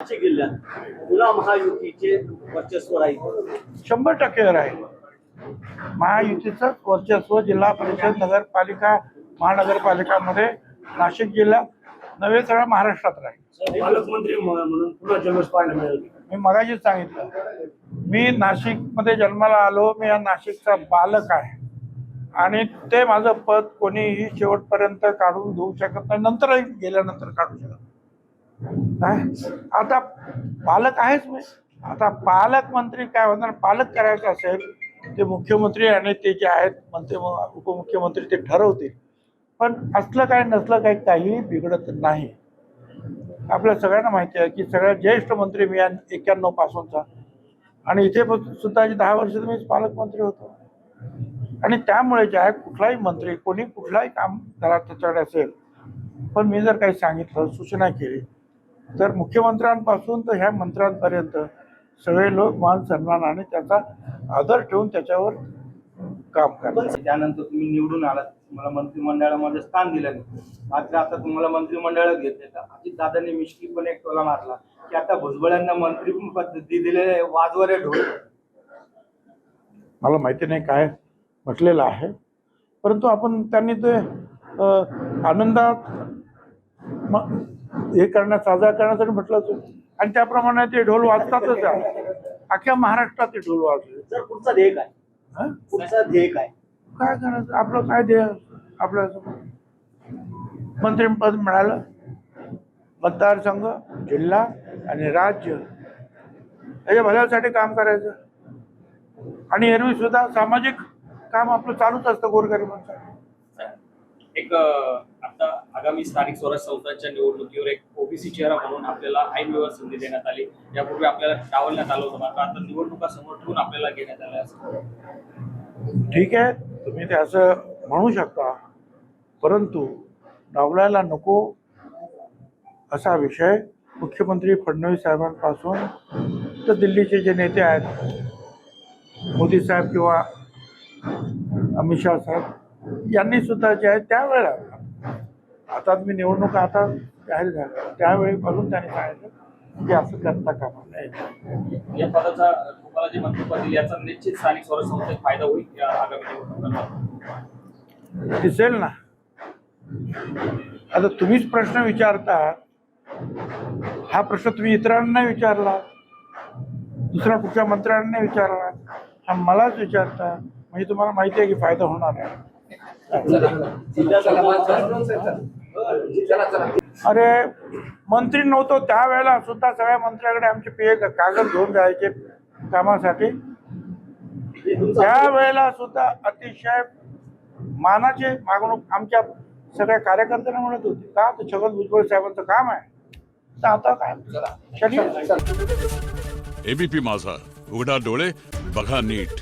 नाशिक जिल्ह्यात पुन्हा महायुतीचे वर्चस्व राहील 100% राहील. महायुतीचं वर्चस्व जिल्हा परिषद, नगरपालिका, महानगरपालिकामध्ये नाशिक जिल्हा नव्हे सगळ्या महाराष्ट्रात राहील. पालकमंत्री म्हणून पुन्हा जल्लोष पाहायला मिळेल. मी मगाशीच सांगितलं, मी नाशिकमध्ये जन्माला आलो, मी या नाशिकचा बालक आहे आणि ते माझं पद कोणीही शेवटपर्यंत काढून घेऊ शकत नाही, नंतरही गेल्यानंतर काढू शकत नाही. आता पालक आहेच मी. आता पालकमंत्री काय होणार, पालक करायचं असेल ते मुख्यमंत्री आणि ते जे आहेत मंत्री उपमुख्यमंत्री ते ठरवतील. पण असलं काय नसलं काय काहीही बिघडत नाही. आपल्या सगळ्यांना माहिती आहे की सगळ्यात ज्येष्ठ मंत्री मी 91 पासूनचा, आणि इथे सुद्धा 10 वर्ष मीच पालकमंत्री होतो. आणि त्यामुळे जे आहे कुठलाही मंत्री कोणी कुठलाही काम करा त्याच्याकडे असेल, पण मी जर काही सांगितलं, सूचना केली, तर मुख्यमंत्र्यांपासून तर ह्या मंत्र्यांपर्यंत सगळे लोक मान सन्मानाने त्याचा आदर ठेवून त्याच्यावर काम करतात. त्यानंतर तुम्ही निवडून आलात, तुम्हाला मंत्रिमंडळामध्ये स्थान दिलं नाही. मात्र आता तुम्हाला मंत्रिमंडळात घेतले, तर अजितदादांनी मिश्किलपणे एक टोला मारला की आता भुजबळांना मंत्री पद्धती दिलेले वाजवर ढोल. मला माहिती नाही काय म्हटलेलं आहे, परंतु आपण त्यांनी ते आनंदात हे करण्यात साजरा करण्यासाठी म्हटलं होतं आणि त्याप्रमाणे ते ढोल वाजतातच आहे. अख्ख्या महाराष्ट्रात ते ढोल वाजले. जर पुढचा ध्येय काय, पुढचा ध्येय काय करायचं आपलं, काय ध्येय आपलं, मंत्रिपद मिळालं, मतदारसंघ, जिल्हा आणि राज्य याच्या भल्यासाठी काम करायचं. आणि एरवी सुद्धा सामाजिक काम आपलं चालूच असतं गोरगरिबांसाठी. एक आता आगामी स्थानिक स्वराज्य संस्थांच्या निवडणुकीवर एक ओबीसी चेहरा म्हणून आपल्याला ऐनवेळी संधी देण्यात आली. यापूर्वी आपल्याला डावलण्यात आलं होतं, मात्र आता निवडणुका समोर ठेवून आपल्याला घेण्यात आल्या. ठीक आहे, तुम्ही ते असं म्हणू शकता, परंतु डावलायला नको असा विषय मुख्यमंत्री फडणवीस साहेबांपासून तर दिल्लीचे जे नेते आहेत, मोदी साहेब किंवा अमित शाह साहेब यांनी सुद्धा जे आहे त्यावेळेला, आता मी निवडणुका आता जाहीर झाल्या त्यावेळीपासून त्यांनी सांगितलं की असं करता कामा नये. या पदाचा तुम्हाला जे मंत्रिपद दिले याचा निश्चित स्थानिक स्वराज्य संस्थेत फायदा होईल या आगामी निवडणुकांना दिसेल ना. आता तुम्हीच प्रश्न विचारता, हा प्रश्न तुम्ही इतरांना विचारला, दुसऱ्या कुठल्या मंत्र्यांना विचारला, हा मलाच विचारता, म्हणजे तुम्हाला माहिती आहे की फायदा होणार आहे. अरे मंत्री नव्हतो त्यावेळेला सुद्धा सगळ्या मंत्र्याकडे आमचे पीए कागद घेऊन जायचे कामासाठी. त्यावेळेला सुद्धा अतिशय मानाचे मागणूक आमच्या सगळ्या कार्यकर्त्यांना म्हणत होती. का तर छगन भुजबळ साहेबांचं काम आहे. तर आता काय एबीपी माझा, उघडा डोळे बघा नीट.